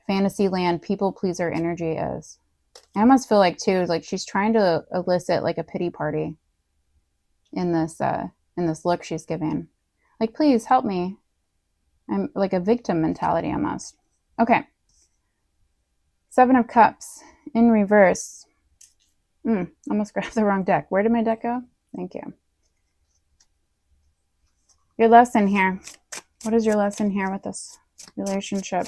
A: fantasy land people pleaser energy is. I almost feel like too, like she's trying to elicit like a pity party in this look she's giving. Like, please help me. I'm like a victim mentality almost. Okay. Seven of Cups in reverse. Almost grabbed the wrong deck. Where did my deck go? Thank you. Your lesson here. What is your lesson here with this relationship?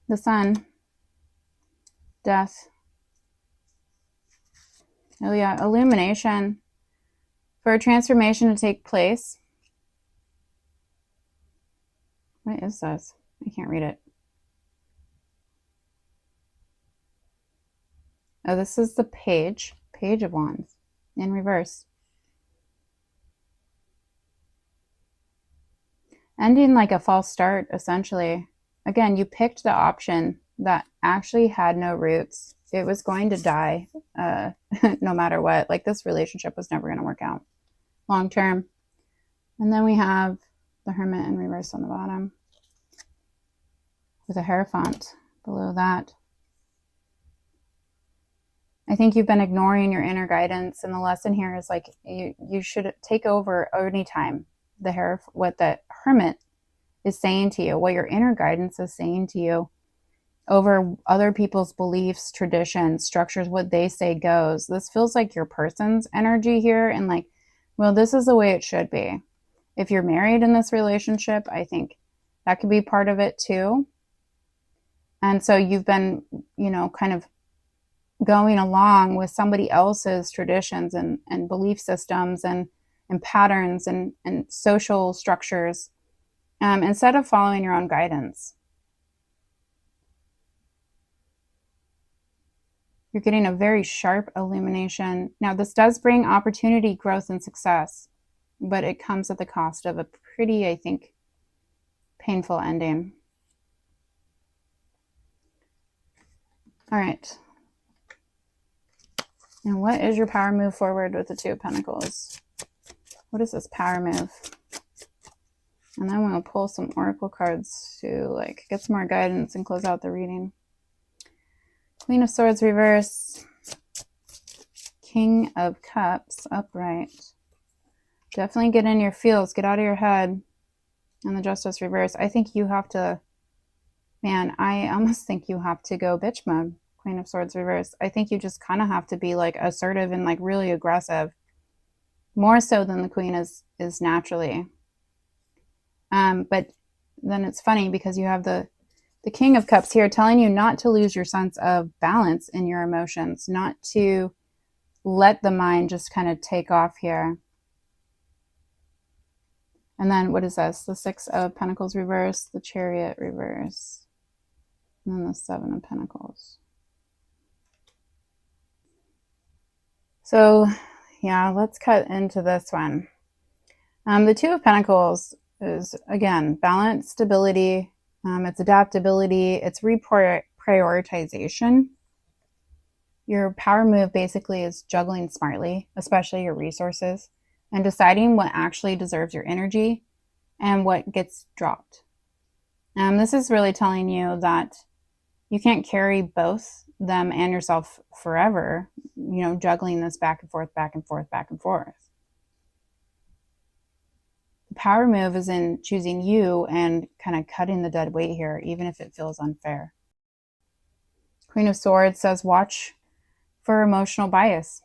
A: The Sun. Death. Oh yeah, illumination. For a transformation to take place. What is this? I can't read it. Oh, this is the Page of Wands in reverse. Ending like a false start, essentially. Again, you picked the option that actually had no roots. It was going to die no matter what. Like, this relationship was never going to work out long term. And then we have the Hermit in reverse on the bottom with a Hierophant below that. I think you've been ignoring your inner guidance, and the lesson here is like you should take over anytime what the Hermit is saying to you, what your inner guidance is saying to you over other people's beliefs, traditions, structures, what they say goes. This feels like your person's energy here, and like, well, this is the way it should be. If you're married in this relationship, I think that could be part of it too. And so you've been, kind of going along with somebody else's traditions and belief systems and patterns and social structures instead of following your own guidance. You're getting a very sharp illumination. Now, this does bring opportunity, growth, and success, but it comes at the cost of a pretty, I think, painful ending. All right. And what is your power move forward with the Two of Pentacles? What is this power move? And then we'll pull some oracle cards to like get some more guidance and close out the reading. Queen of Swords reverse. King of Cups upright. Definitely get in your feels. Get out of your head. And the Justice reverse. I think you have to, man, I almost think you have to go bitch mode, Queen of Swords reverse. I think you just kind of have to be like assertive and like really aggressive, more so than the Queen is naturally. But then it's funny because you have the King of Cups here telling you not to lose your sense of balance in your emotions, not to let the mind just kind of take off here. And then what is this? The Six of Pentacles reverse, the Chariot reverse, and then the Seven of Pentacles. So yeah, let's cut into this one. The Two of Pentacles is, again, balance, stability, it's adaptability, it's reprioritization. Your power move basically is juggling smartly, especially your resources, and deciding what actually deserves your energy and what gets dropped. This is really telling you that you can't carry both them and yourself forever, you know, juggling this back and forth, back and forth, back and forth. The power move is in choosing you and kind of cutting the dead weight here, even if it feels unfair. Queen of Swords says, watch for emotional bias,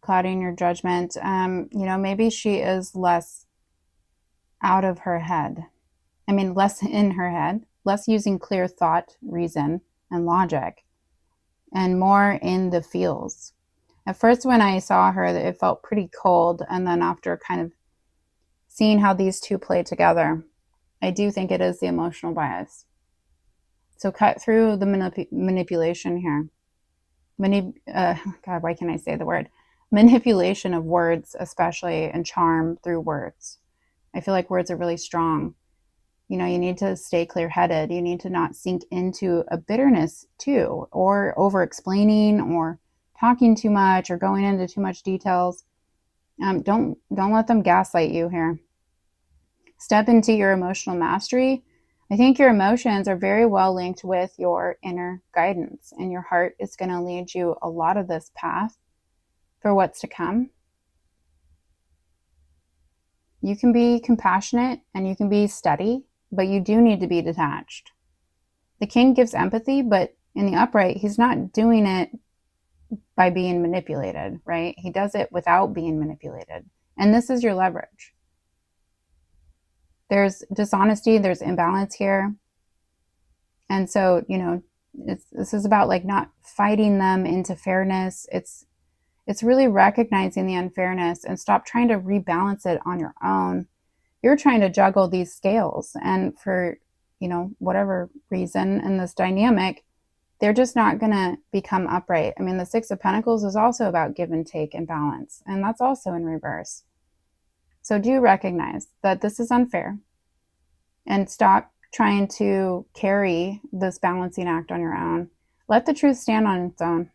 A: clouding your judgment. You know, maybe she is less out of her head. I mean, less in her head, less using clear thought, reason, and logic, and more in the feels. At first, when I saw her, it felt pretty cold. And then after kind of seeing how these two play together, I do think it is the emotional bias. So cut through the manipulation here. God, why can't I say the word? Manipulation of words, especially, and charm through words. I feel like words are really strong. You know, you need to stay clear-headed. You need to not sink into a bitterness too, or over-explaining, or talking too much, or going into too much details. Don't let them gaslight you here. Step into your emotional mastery. I think your emotions are very well linked with your inner guidance, and your heart is going to lead you a lot of this path for what's to come. You can be compassionate and you can be steady, but you do need to be detached. The King gives empathy, but in the upright, he's not doing it by being manipulated, right? He does it without being manipulated. And this is your leverage. There's dishonesty, there's imbalance here. And so, you know, this is about like not fighting them into fairness. It's really recognizing the unfairness and stop trying to rebalance it on your own. You're trying to juggle these scales, and for, you know, whatever reason in this dynamic, they're just not going to become upright. I mean, the Six of Pentacles is also about give and take and balance, and that's also in reverse. So do recognize that this is unfair and stop trying to carry this balancing act on your own. Let the truth stand on its own.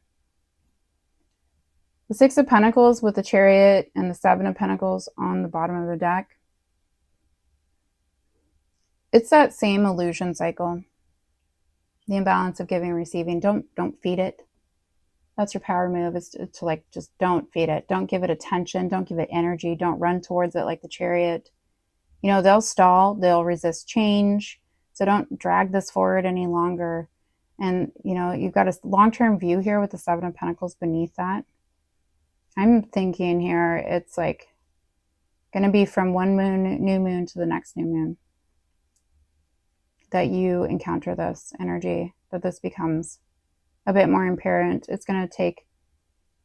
A: The Six of Pentacles with the Chariot and the Seven of Pentacles on the bottom of the deck. It's that same illusion cycle. The imbalance of giving and receiving. Don't feed it. That's your power move, is to like, just don't feed it. Don't give it attention. Don't give it energy. Don't run towards it like the Chariot. You know, they'll stall. They'll resist change. So don't drag this forward any longer. And, you know, you've got a long-term view here with the Seven of Pentacles beneath that. I'm thinking here it's like going to be from one new moon to the next new moon that you encounter this energy, that this becomes a bit more apparent. It's going to take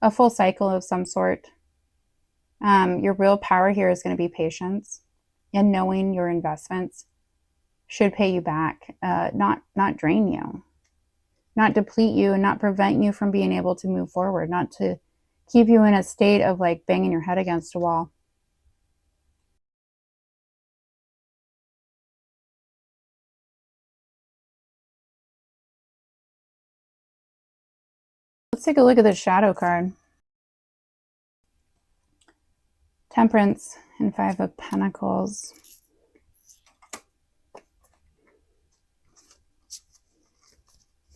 A: a full cycle of some sort. Your real power here is going to be patience, and knowing your investments should pay you back, not drain you, not deplete you, and not prevent you from being able to move forward, not to keep you in a state of like banging your head against a wall. Let's take a look at the shadow card. Temperance and Five of Pentacles.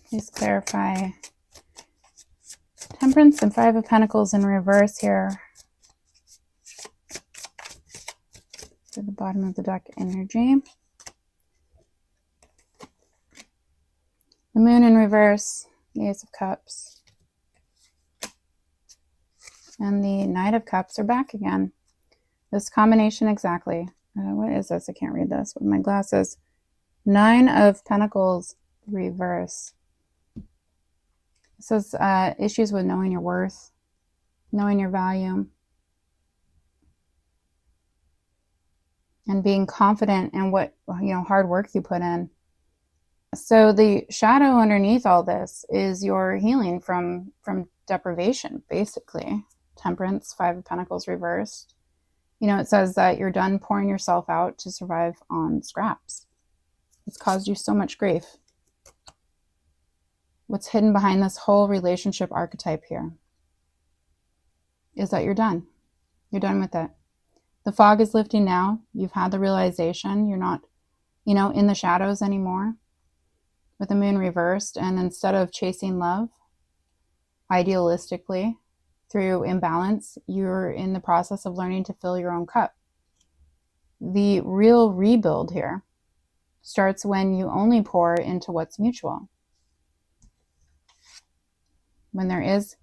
A: Please clarify. Temperance and Five of Pentacles in reverse here. To the bottom of the deck energy. The Moon in reverse. the Ace of Cups, and the Knight of Cups are back again. This combination exactly. What is this? I can't read this with my glasses. 9 of Pentacles reverse. This is issues with knowing your worth, knowing your value, and being confident in what, hard work you put in. So the shadow underneath all this is your healing from deprivation, basically. Temperance, 5 of Pentacles reversed. It says that you're done pouring yourself out to survive on scraps. It's caused you so much grief. What's hidden behind this whole relationship archetype here is that you're done. You're done with it. The fog is lifting now. You've had the realization. You're not, in the shadows anymore with the moon reversed. And instead of chasing love idealistically through imbalance, you're in the process of learning to fill your own cup. The real rebuild here starts when you only pour into what's mutual. When there is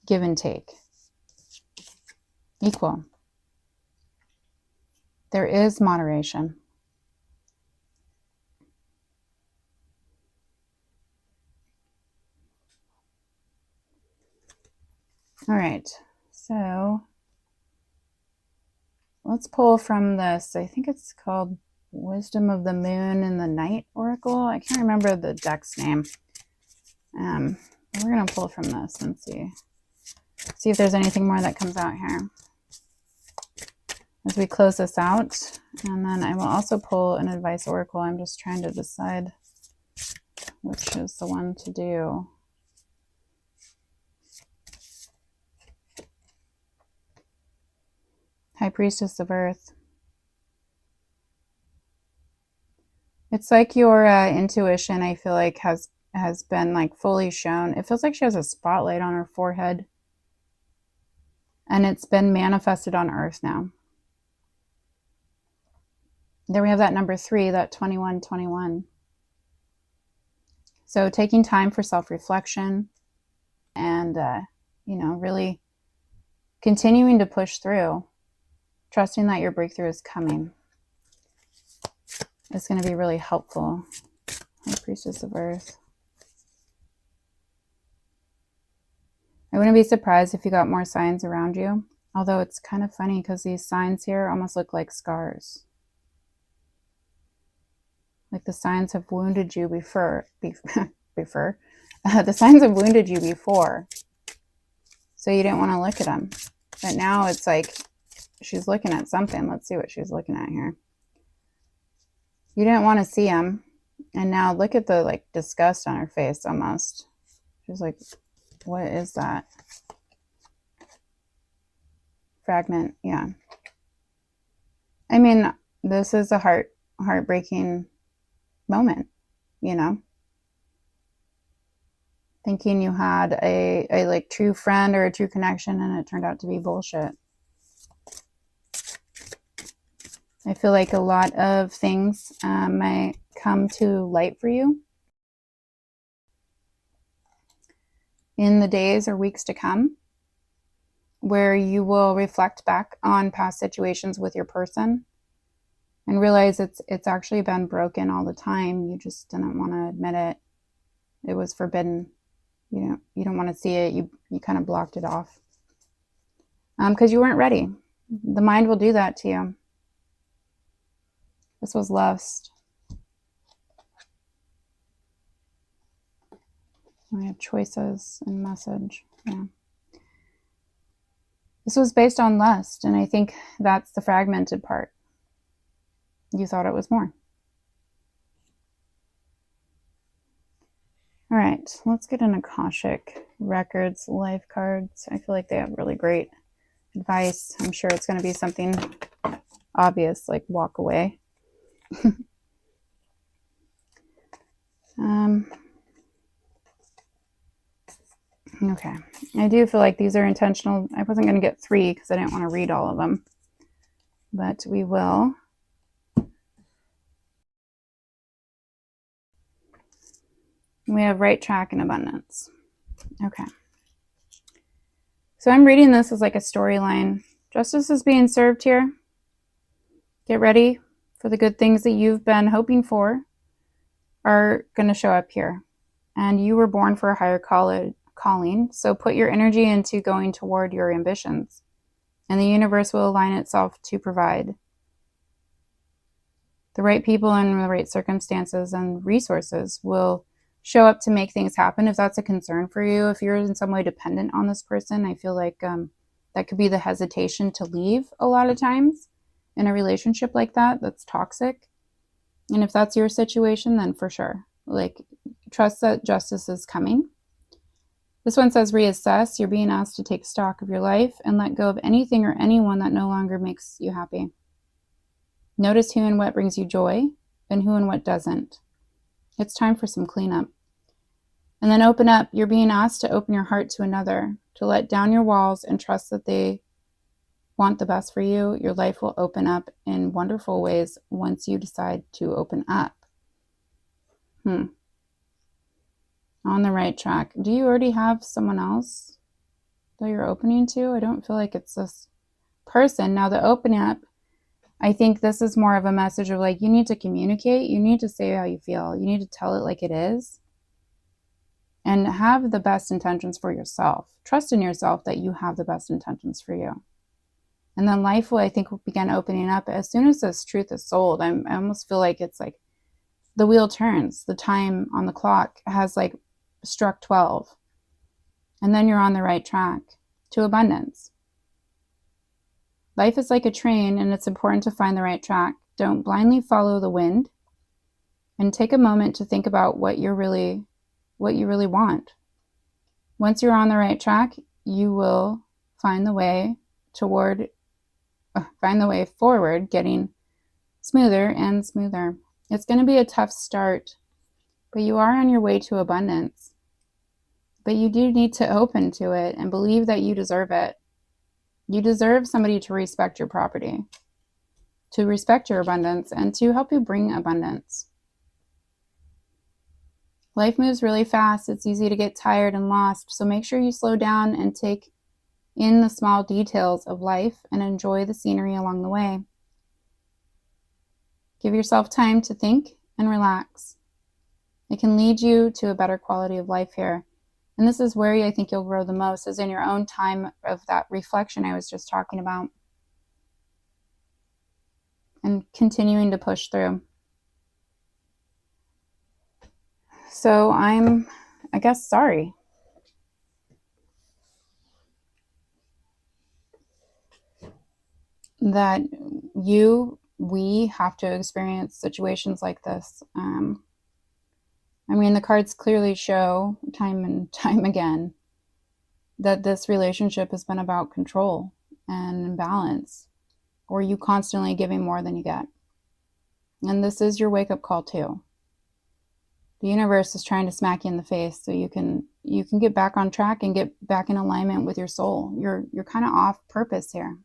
A: give and take, equal. There is moderation. All right, so let's pull from this. I think it's called Wisdom of the Moon and the Night Oracle. I can't remember the deck's name. We're going to pull from this and see if there's anything more that comes out here as we close this out. And then I will also pull an advice oracle. I'm just trying to decide which is the one to do. High Priestess of Earth. It's like your intuition, I feel like, has been like fully shown. It feels like she has a spotlight on her forehead, and it's been manifested on earth now. There we have that number 3, that 2121. So taking time for self-reflection and really continuing to push through, trusting that your breakthrough is coming. It's going to be really helpful. High Priestess of Earth. I wouldn't be surprised if you got more signs around you. Although it's kind of funny because these signs here almost look like scars. Like the signs have wounded you before. The signs have wounded you before. So you didn't want to look at them. But now it's like she's looking at something. Let's see what she's looking at here. You didn't want to see them. And now look at the disgust on her face almost. She's like, what is that? Fragment, yeah. I mean, this is a heartbreaking moment, thinking you had a true friend or a true connection, and it turned out to be bullshit. I feel like a lot of things might come to light for you in the days or weeks to come, where you will reflect back on past situations with your person and realize it's actually been broken all the time. You just didn't want to admit it. It was forbidden. You don't want to see it. You kind of blocked it off because you weren't ready. The mind will do that to you. This was lust. We have choices and message. Yeah. This was based on lust, and I think that's the fragmented part. You thought it was more. All right, let's get an Akashic Records life cards. I feel like they have really great advice. I'm sure it's going to be something obvious, like walk away. Okay, I do feel like these are intentional. I wasn't going to get 3 because I didn't want to read all of them, but we will. We have right track and abundance. Okay. So I'm reading this as like a storyline. Justice is being served here. Get ready for the good things that you've been hoping for are going to show up here. And you were born for a higher calling, so put your energy into going toward your ambitions, and the universe will align itself to provide. The right people and the right circumstances and resources will show up to make things happen. If that's a concern for you, if you're in some way dependent on this person, I feel like that could be the hesitation to leave a lot of times in a relationship like that that's toxic. And if that's your situation, then for sure, like, trust that justice is coming. This one says reassess. You're being asked to take stock of your life and let go of anything or anyone that no longer makes you happy. Notice who and what brings you joy and who and what doesn't. It's time for some cleanup. And then open up. You're being asked to open your heart to another, to let down your walls and trust that they want the best for you. Your life will open up in wonderful ways once you decide to open up. On the right track. Do you already have someone else that you're opening to? I don't feel like it's this person. Now, the opening up, I think this is more of a message of like, you need to communicate. You need to say how you feel. You need to tell it like it is. And have the best intentions for yourself. Trust in yourself that you have the best intentions for you. And then life will, I think, will begin opening up. As soon as this truth is sold, I almost feel like it's like the wheel turns. The time on the clock has like struck 12. And then you're on the right track to abundance. Life is like a train, and it's important to find the right track. Don't blindly follow the wind, and take a moment to think about what you really want. Once you're on the right track, you will find the way forward, getting smoother and smoother. It's going to be a tough start, but you are on your way to abundance. But you do need to open to it and believe that you deserve it. You deserve somebody to respect your property, to respect your abundance, and to help you bring abundance. Life moves really fast. It's easy to get tired and lost. So make sure you slow down and take in the small details of life and enjoy the scenery along the way. Give yourself time to think and relax. It can lead you to a better quality of life here. And this is where I think you'll grow the most, is in your own time of that reflection I was just talking about. And continuing to push through. So I'm, I guess, sorry. That we have to experience situations like this. I mean, the cards clearly show time and time again that this relationship has been about control and imbalance, or you constantly giving more than you get. And this is your wake-up call too. The universe is trying to smack you in the face so you can get back on track and get back in alignment with your soul. You're kind of off purpose here.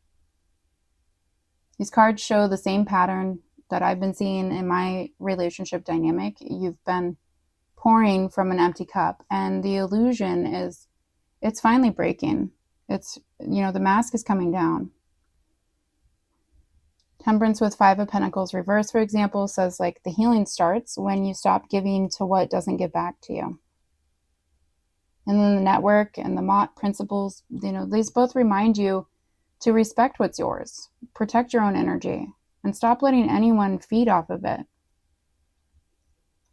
A: These cards show the same pattern that I've been seeing in my relationship dynamic. You've been pouring from an empty cup, and the illusion is, it's finally breaking. It's, the mask is coming down. Temperance with 5 of Pentacles reverse, for example, says like the healing starts when you stop giving to what doesn't give back to you. And then the network and the Mott principles, these both remind you to respect what's yours, protect your own energy, and stop letting anyone feed off of it.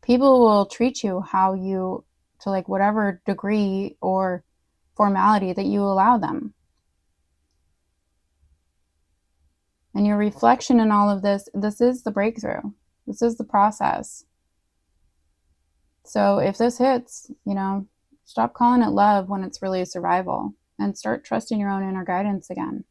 A: People will treat you to like whatever degree or formality that you allow them. And your reflection in all of this is the breakthrough. This is the process. So if this hits, stop calling it love when it's really survival, and start trusting your own inner guidance again.